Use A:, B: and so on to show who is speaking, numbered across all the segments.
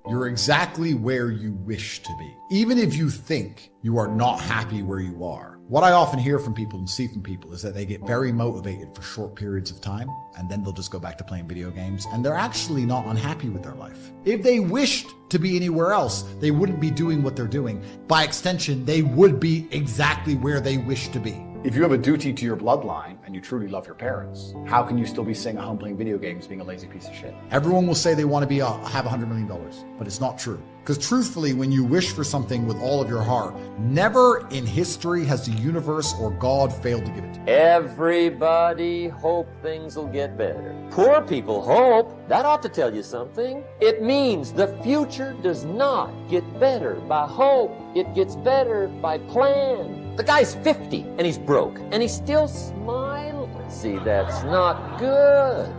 A: You're exactly where you wish to be, even if you think you are not happy where you are. What I often hear from people and see from people is that they get very motivated for short periods of time, and then they'll just go back to playing video games, and they're actually not unhappy with their life. If they wished to be anywhere else, they wouldn't be doing what they're doing. By extension, they would be exactly where they wish to be.
B: If you have a duty to your bloodline and you truly love your parents, how can you still be sitting at home playing video games being a lazy piece of shit?
A: Everyone will say they want to have $100 million, but it's not true. Because truthfully, when you wish for something with all of your heart, never in history has the universe or God failed to give it to you.
C: Everybody hope things will get better. Poor people hope. That ought to tell you something. It means the future does not get better by hope. It gets better by plan. The guy's 50 and he's broke and he's still smiling. See, that's not good.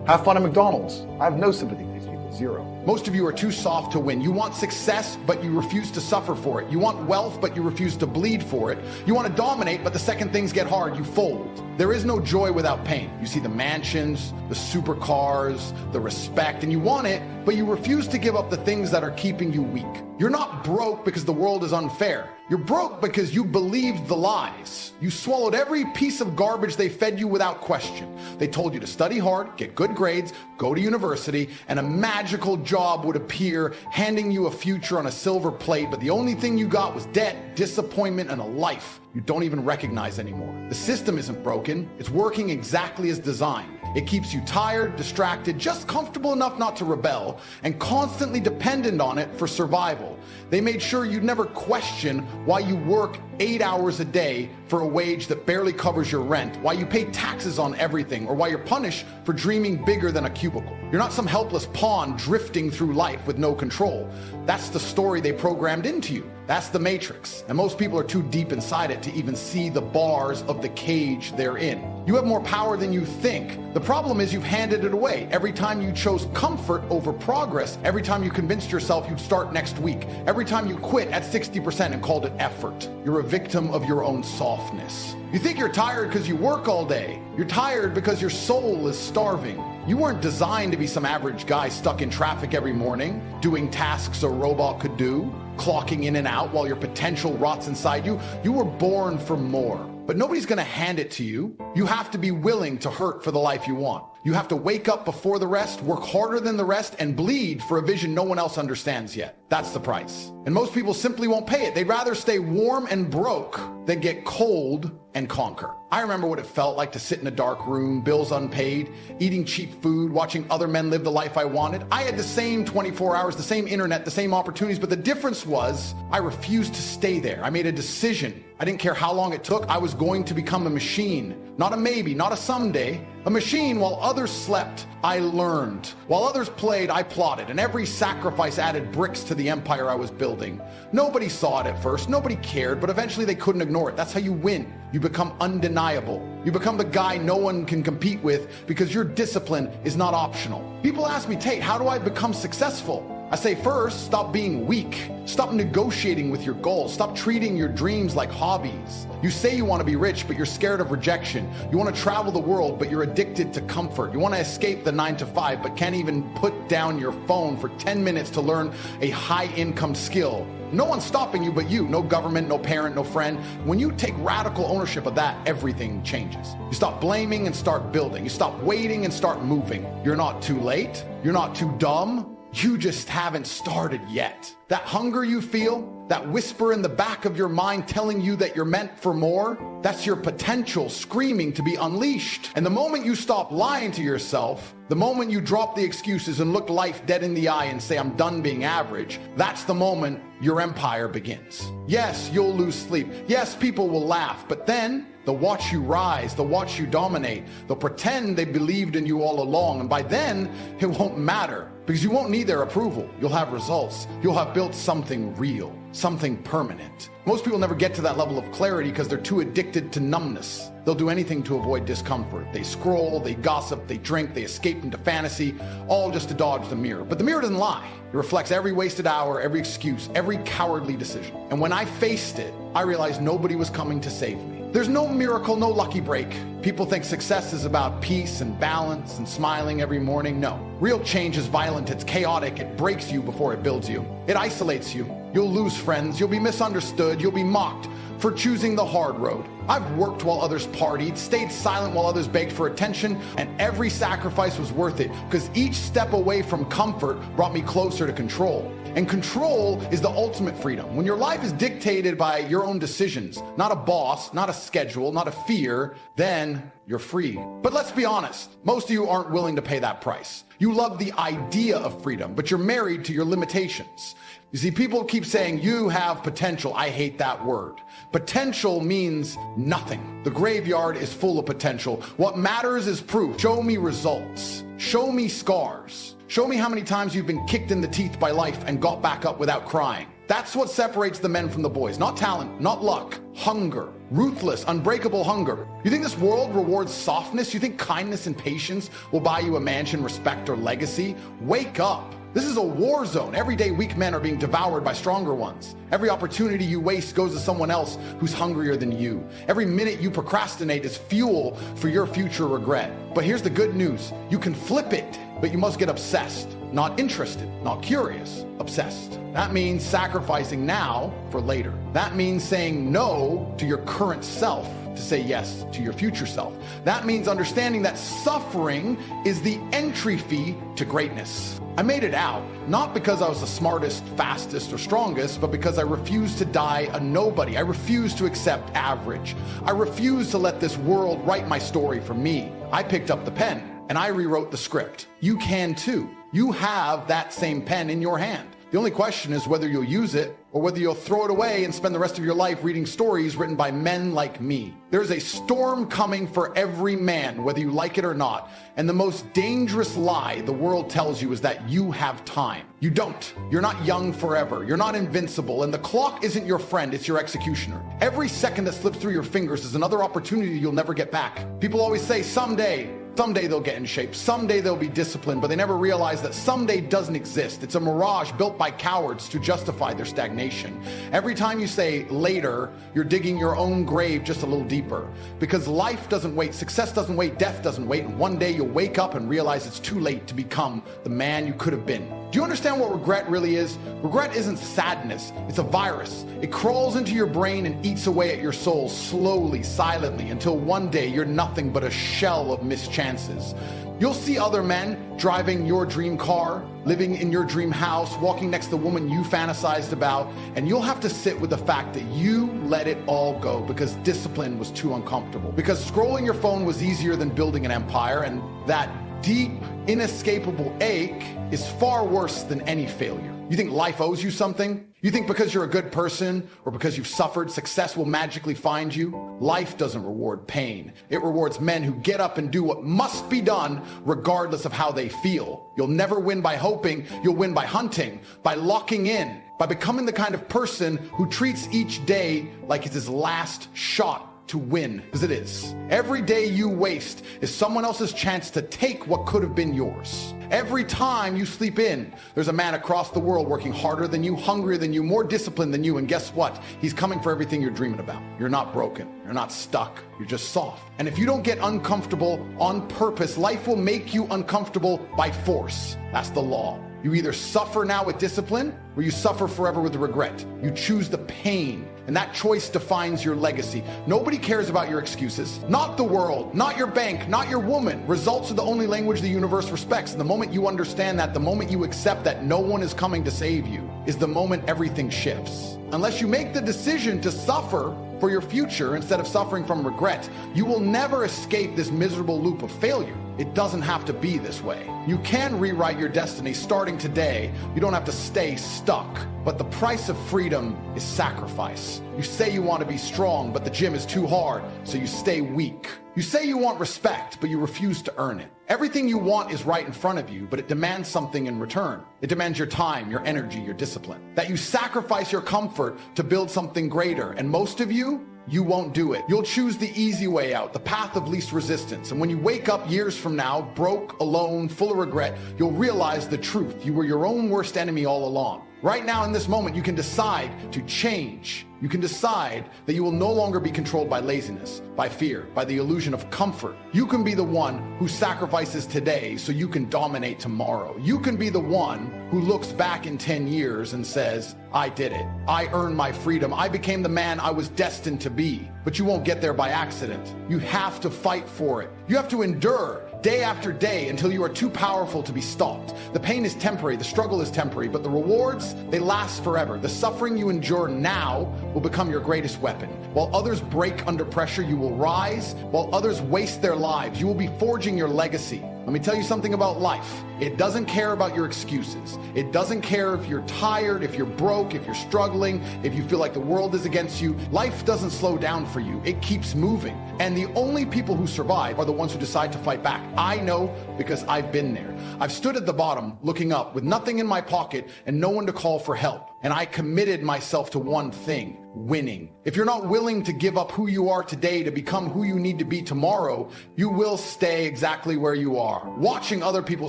B: Have fun at McDonald's. I have no sympathy for these people. Zero.
A: Most of you are too soft to win. You want success, but you refuse to suffer for it. You want wealth, but you refuse to bleed for it. You want to dominate, but the second things get hard, you fold. There is no joy without pain. You see the mansions, the supercars, the respect, and you want it, but you refuse to give up the things that are keeping you weak. You're not broke because the world is unfair. You're broke because you believed the lies. You swallowed every piece of garbage they fed you without question. They told you to study hard, get good grades, go to university, and a magical job would appear, handing you a future on a silver plate, but the only thing you got was debt, disappointment, and a life you don't even recognize anymore. The system isn't broken. It's working exactly as designed. It keeps you tired, distracted, just comfortable enough not to rebel, and constantly dependent on it for survival. They made sure you'd never question why you work 8 hours a day for a wage that barely covers your rent, why you pay taxes on everything, or why you're punished for dreaming bigger than a cubicle. You're not some helpless pawn drifting through life with no control. That's the story they programmed into you. That's the Matrix. And most people are too deep inside it to even see the bars of the cage they're in. You have more power than you think. The problem is you've handed it away. Every time you chose comfort over progress, every time you convinced yourself you'd start next week, every time you quit at 60% and called it effort, you're a victim of your own softness. You think you're tired because you work all day. You're tired because your soul is starving. You weren't designed to be some average guy stuck in traffic every morning, doing tasks a robot could do, clocking in and out while your potential rots inside you. You were born for more. But nobody's gonna hand it to you. You have to be willing to hurt for the life you want. You have to wake up before the rest, work harder than the rest, and bleed for a vision no one else understands yet. That's the price. And most people simply won't pay it. They'd rather stay warm and broke than get cold and conquer. I remember what it felt like to sit in a dark room, bills unpaid, eating cheap food, watching other men live the life I wanted. I had the same 24 hours, the same internet, the same opportunities, but the difference was I refused to stay there. I made a decision. I didn't care how long it took. I was going to become a machine. Not a maybe, not a someday. A machine. While others slept, I learned. While others played, I plotted. And every sacrifice added bricks to the empire I was building. Nobody saw it at first. Nobody cared, but eventually they couldn't ignore it. That's how you win. You become undeniable. You become the guy no one can compete with because your discipline is not optional. People ask me, Tate, how do I become successful? I say first, stop being weak. Stop negotiating with your goals. Stop treating your dreams like hobbies. You say you want to be rich, but you're scared of rejection. You want to travel the world, but you're addicted to comfort. You want to escape the 9 to 5, but can't even put down your phone for 10 minutes to learn a high income skill. No one's stopping you but you. No government, no parent, no friend. When you take radical ownership of that, everything changes. You stop blaming and start building. You stop waiting and start moving. You're not too late. You're not too dumb. You just haven't started yet. That hunger you feel, that whisper in the back of your mind telling you that you're meant for more, that's your potential screaming to be unleashed. And the moment you stop lying to yourself, the moment you drop the excuses and look life dead in the eye and say, I'm done being average, that's the moment your empire begins. Yes, you'll lose sleep. Yes, people will laugh, but then they'll watch you rise, they'll watch you dominate, they'll pretend they believed in you all along, and by then, it won't matter, because you won't need their approval. You'll have results. You'll have built something real, something permanent. Most people never get to that level of clarity because they're too addicted to numbness. They'll do anything to avoid discomfort. They scroll, they gossip, they drink, they escape into fantasy, all just to dodge the mirror. But the mirror doesn't lie. It reflects every wasted hour, every excuse, every cowardly decision. And when I faced it, I realized nobody was coming to save me. There's no miracle, no lucky break. People think success is about peace and balance and smiling every morning. No. Real change is violent, it's chaotic, it breaks you before it builds you. It isolates you. You'll lose friends, you'll be misunderstood, you'll be mocked for choosing the hard road. I've worked while others partied, stayed silent while others begged for attention, and every sacrifice was worth it because each step away from comfort brought me closer to control. And control is the ultimate freedom. When your life is dictated by your own decisions, not a boss, not a schedule, not a fear, then you're free. But let's be honest, most of you aren't willing to pay that price. You love the idea of freedom, but you're married to your limitations. You see, people keep saying you have potential. I hate that word. Potential means nothing. The graveyard is full of potential. What matters is proof. Show me results. Show me scars. Show me how many times you've been kicked in the teeth by life and got back up without crying. That's what separates the men from the boys. Not talent, not luck, hunger. Ruthless, unbreakable hunger. You think this world rewards softness? You think kindness and patience will buy you a mansion, respect, or legacy? Wake up. This is a war zone. Every day weak men are being devoured by stronger ones. Every opportunity you waste goes to someone else who's hungrier than you. Every minute you procrastinate is fuel for your future regret. But here's the good news. You can flip it, but you must get obsessed. Not interested, not curious, obsessed. That means sacrificing now for later. That means saying no to your current self to say yes to your future self. That means understanding that suffering is the entry fee to greatness. I made it out, not because I was the smartest, fastest, or strongest, but because I refused to die a nobody. I refused to accept average. I refused to let this world write my story for me. I picked up the pen and I rewrote the script. You can too. You have that same pen in your hand. The only question is whether you'll use it or whether you'll throw it away and spend the rest of your life reading stories written by men like me. There's a storm coming for every man, whether you like it or not. And the most dangerous lie the world tells you is that you have time. You don't. You're not young forever. You're not invincible. And the clock isn't your friend, it's your executioner. Every second that slips through your fingers is another opportunity you'll never get back. People always say, someday they'll get in shape. Someday they'll be disciplined, but they never realize that someday doesn't exist. It's a mirage built by cowards to justify their stagnation. Every time you say later, you're digging your own grave just a little deeper. Because life doesn't wait, success doesn't wait, death doesn't wait, and one day you'll wake up and realize it's too late to become the man you could have been. Do you understand what regret really is? Regret isn't sadness, it's a virus. It crawls into your brain and eats away at your soul slowly, silently, until one day you're nothing but a shell of missed chances. You'll see other men driving your dream car, living in your dream house, walking next to the woman you fantasized about, and you'll have to sit with the fact that you let it all go because discipline was too uncomfortable. Because scrolling your phone was easier than building an empire, and that deep, inescapable ache is far worse than any failure. You think life owes you something? You think because you're a good person or because you've suffered, success will magically find you? Life doesn't reward pain. It rewards men who get up and do what must be done regardless of how they feel. You'll never win by hoping. You'll win by hunting, by locking in, by becoming the kind of person who treats each day like it's his last shot to win, because it is. Every day you waste is someone else's chance to take what could have been yours. Every time you sleep in, there's a man across the world working harder than you, hungrier than you, more disciplined than you, and guess what? He's coming for everything you're dreaming about. You're not broken. You're not stuck. You're just soft. And if you don't get uncomfortable on purpose, life will make you uncomfortable by force. That's the law. You either suffer now with discipline or you suffer forever with regret. You choose the pain, and that choice defines your legacy. Nobody cares about your excuses. Not the world, not your bank, not your woman. Results are the only language the universe respects. And the moment you understand that, the moment you accept that no one is coming to save you, is the moment everything shifts. Unless you make the decision to suffer for your future instead of suffering from regret, you will never escape this miserable loop of failure. It doesn't have to be this way. You can rewrite your destiny starting today. You don't have to stay stuck. But the price of freedom is sacrifice. You say you want to be strong, but the gym is too hard, so you stay weak. You say you want respect, but you refuse to earn it. Everything you want is right in front of you, but it demands something in return. It demands your time, your energy, your discipline. That you sacrifice your comfort to build something greater. And most of you won't do it. You'll choose the easy way out, the path of least resistance. And when you wake up years from now, broke, alone, full of regret, you'll realize the truth. You were your own worst enemy all along. Right now in this moment, you can decide to change. You can decide that you will no longer be controlled by laziness, by fear, by the illusion of comfort. You can be the one who sacrifices today so you can dominate tomorrow. You can be the one who looks back in 10 years and says, I did it. I earned my freedom. I became the man I was destined to be. But you won't get there by accident. You have to fight for it. You have to endure day after day until you are too powerful to be stopped. The pain is temporary, the struggle is temporary, but the rewards, they last forever. The suffering you endure now will become your greatest weapon. While others break under pressure, you will rise. While others waste their lives, you will be forging your legacy. Let me tell you something about life. It doesn't care about your excuses. It doesn't care if you're tired, if you're broke, if you're struggling, if you feel like the world is against you. Life doesn't slow down for you. It keeps moving. And the only people who survive are the ones who decide to fight back. I know because I've been there. I've stood at the bottom looking up with nothing in my pocket and no one to call for help. And I committed myself to one thing: winning. If you're not willing to give up who you are today to become who you need to be tomorrow, you will stay exactly where you are, watching other people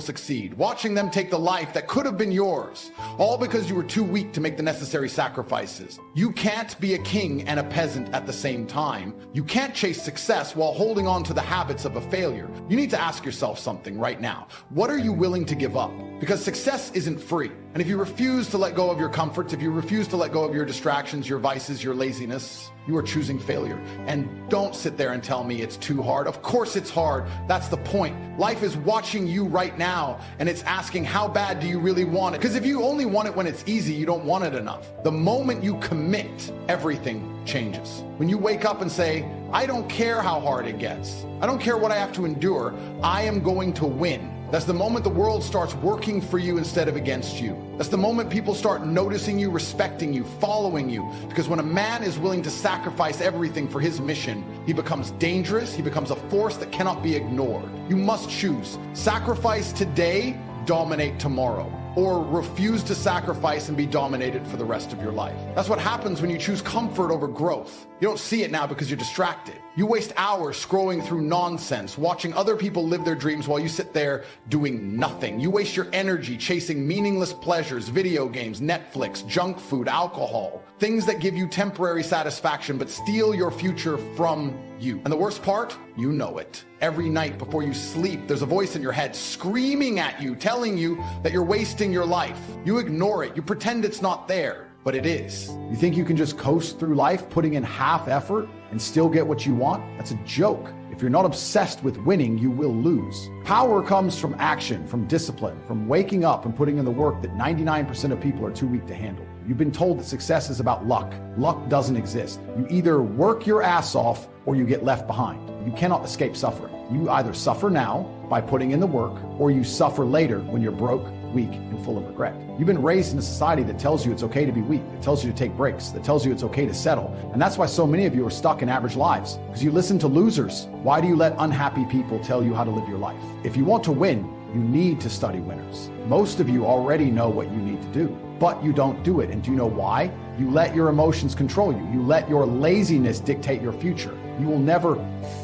A: succeed, watching them take the life that could have been yours, all because you were too weak to make the necessary sacrifices. You can't be a king and a peasant at the same time. You can't chase success while holding on to the habits of a failure. You need to ask yourself something right now. What are you willing to give up? Because success isn't free. And if you refuse to let go of your comforts, if you refuse to let go of your distractions, your vices, your laziness, you are choosing failure. And don't sit there and tell me it's too hard. Of course it's hard. That's the point. Life is watching you right now, and it's asking, how bad do you really want it? Because if you only want it when it's easy, you don't want it enough. The moment you commit, everything changes. When you wake up and say, I don't care how hard it gets. I don't care what I have to endure. I am going to win. That's the moment the world starts working for you instead of against you. That's the moment people start noticing you, respecting you, following you. Because when a man is willing to sacrifice everything for his mission, he becomes dangerous. He becomes a force that cannot be ignored. You must choose. Sacrifice today, dominate tomorrow. Or refuse to sacrifice and be dominated for the rest of your life. That's what happens when you choose comfort over growth. You don't see it now because you're distracted. You waste hours scrolling through nonsense, watching other people live their dreams while you sit there doing nothing. You waste your energy chasing meaningless pleasures, video games, Netflix, junk food, alcohol, things that give you temporary satisfaction but steal your future from you. And the worst part, you know it. Every night before you sleep, there's a voice in your head screaming at you, telling you that you're wasting your life. You ignore it. You pretend it's not there, but it is.
B: You think you can just coast through life putting in half effort and still get what you want? That's a joke. If you're not obsessed with winning, you will lose. Power comes from action, from discipline, from waking up and putting in the work that 99% of people are too weak to handle. You've been told that success is about luck. Luck doesn't exist. You either work your ass off or you get left behind. You cannot escape suffering. You either suffer now by putting in the work, or you suffer later when you're broke, weak, and full of regret. You've been raised in a society that tells you it's okay to be weak, that tells you to take breaks, that tells you it's okay to settle. And that's why so many of you are stuck in average lives, because you listen to losers. Why do you let unhappy people tell you how to live your life? If you want to win, you need to study winners. Most of you already know what you need to do, but you don't do it. And do you know why? You let your emotions control you. You let your laziness dictate your future. You will never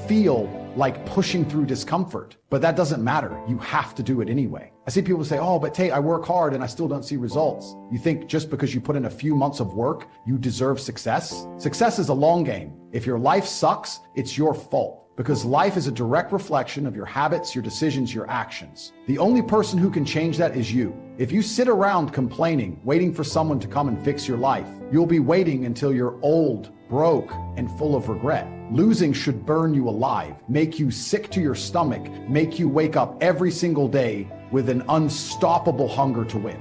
B: feel like pushing through discomfort, but that doesn't matter. You have to do it anyway. I see people say, oh, but Tate, I work hard and I still don't see results. You think just because you put in a few months of work, you deserve success? Success is a long game. If your life sucks, it's your fault. Because life is a direct reflection of your habits, your decisions, your actions. The only person who can change that is you. If you sit around complaining, waiting for someone to come and fix your life, you'll be waiting until you're old, broke, and full of regret. Losing should burn you alive, make you sick to your stomach, make you wake up every single day with an unstoppable hunger to win.